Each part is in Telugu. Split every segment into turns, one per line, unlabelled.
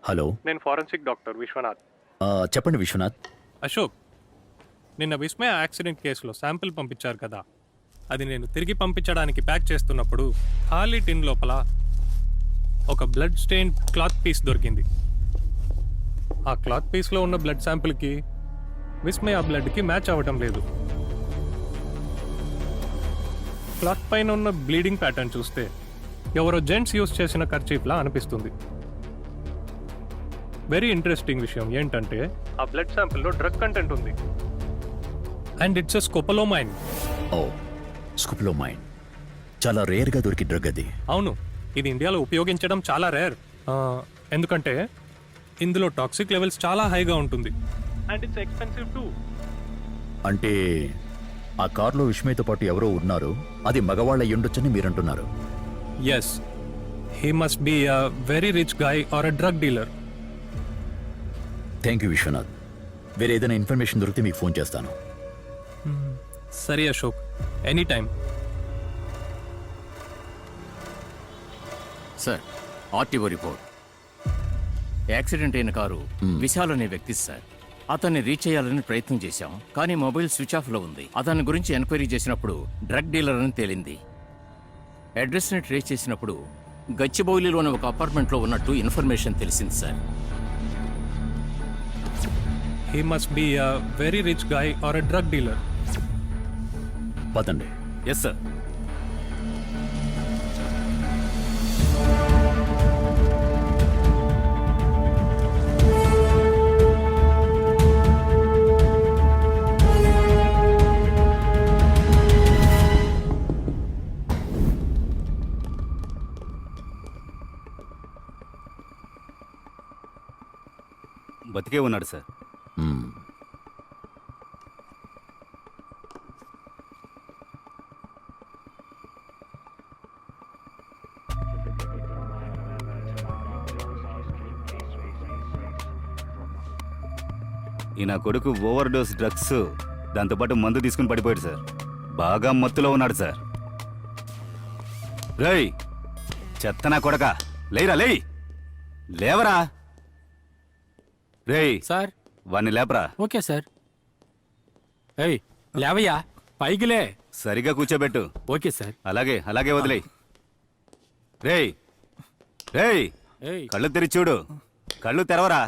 హలో,
నేను ఫారెన్సిక్ డాక్టర్ విశ్వనాథ్.
చెప్పండి విశ్వనాథ్.
అశోక్, నిన్న విస్మయ యాక్సిడెంట్ కేసులో శాంపిల్ పంపించారు కదా, అది నేను తిరిగి పంపించడానికి ప్యాక్ చేస్తున్నప్పుడు ఖాళీ టిన్ లోపల ఒక బ్లడ్ స్టెయిన్ క్లాత్ పీస్ దొరికింది. ఆ క్లాత్ పీస్లో ఉన్న బ్లడ్ శాంపిల్కి విస్మయ బ్లడ్కి మ్యాచ్ అవ్వటం లేదు. క్లాత్ పైన ఉన్న బ్లీడింగ్ ప్యాటర్న్ చూస్తే ఎవరో జెంట్స్ యూస్ చేసిన కర్చీఫ్లా అనిపిస్తుంది. వెరీ ఇంట్రెస్టింగ్ విషయం ఏంటంటే ఆ బ్లడ్ శాంపిల్లో డ్రగ్ కంటెంట్ ఉంది. And it's a scopolamine.
Oh, scopolamine చాలా రేర్గా దొరికి డ్రగ్ అది.
అవును, ఇది ఇండియాలో ఉపయోగించడం చాలా రేర్. ఎందుకంటే ఇందులో టాక్సిక్ లెవెల్స్ చాలా హైగా ఉంటుంది. And it's expensive too.
అంటే ఆ కార్లో విస్మయ్తో పాటు ఎవరో ఉన్నారు, అది మగవాళ్ళ అయ్యుండొచ్చని మీరంటున్నారు.
Yes, he must be a very rich guy or a drug dealer.
Thank you Vishwanath. వేరే ఏదైనా ఇన్ఫర్మేషన్ దొరికితే మీకు ఫోన్ చేస్తాను.
సరే Ashok, any time.
Sir, RTO report. Accident అయిన కారు విశాల్ అనే వ్యక్తి సార్. అతన్ని రీచ్ చేయాలని ప్రయత్నం చేశాం, కానీ మొబైల్ స్విచ్ ఆఫ్లో ఉంది. అతని గురించి ఎంక్వైరీ చేసినప్పుడు డ్రగ్ డీలర్ అని తేలింది. అడ్రస్ని ట్రేస్ చేసినప్పుడు గచ్చిబౌలిలోని ఒక అపార్ట్మెంట్లో ఉన్నట్టు ఇన్ఫర్మేషన్ తెలిసింది sir.
He must be a very rich guy or a drug dealer.
పదండి.
Yes sir.
బతికే ఉన్నాడు సార్. ఈ నా కొడుకు ఓవర్ డోస్ డ్రగ్స్, దాంతోపాటు మందు తీసుకుని పడిపోయాడు సార్. బాగా మత్తులో ఉన్నాడు సార్. రేయ్ చెత్త నా కొడక, లేరా, లేవరా. రేయ్
సార్,
వాణ్ణి లేపరా.
Okay sir. ఏయ్ లేవయ్యా, పైకిలే.
సరిగా కూర్చోబెట్టు.
Okay sir.
అలాగే వదిలేయ్. రేయ్
ఏయ్
కళ్ళు తెరిచి చూడు. కళ్ళు తెరవరా.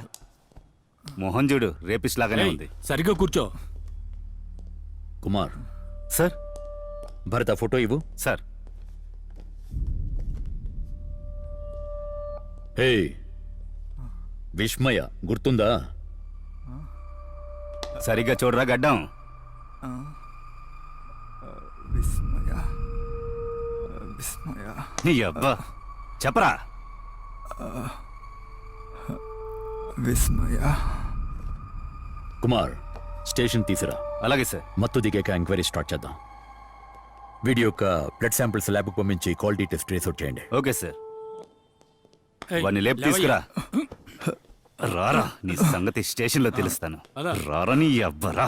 మొహం చూడు, రేపిస్ట్ లాగానే ఉంది.
సరిగ్గా కూర్చో.
కుమార్,
సార్.
భరత ఫోటో ఇవ్వు.
సార్.
హే, విస్మయ గుర్తుందా?
సరిగ్గా చూడరా గడ్డం. నీ అబ్బా చెప్పరా.
కుమార్, స్టేషన్ తీసిరా.
అలాగే సార్.
మత్తు దిగాక ఎంక్వైరీ స్టార్ట్ చేద్దాం. వీడి యొక్క బ్లడ్ శాంపిల్స్ ల్యాబ్కి పంపించి క్వాలిటీ టెస్ట్ ట్రేస్ అవుట్ చేయండి.
Okay sir.
ఏయ్,
వాడిని లేపు
లేవయ్యా.
తీసుకురా. రారా, నీ సంగతి స్టేషన్లో తెలుస్తాను. రారా నీ అబ్బరా.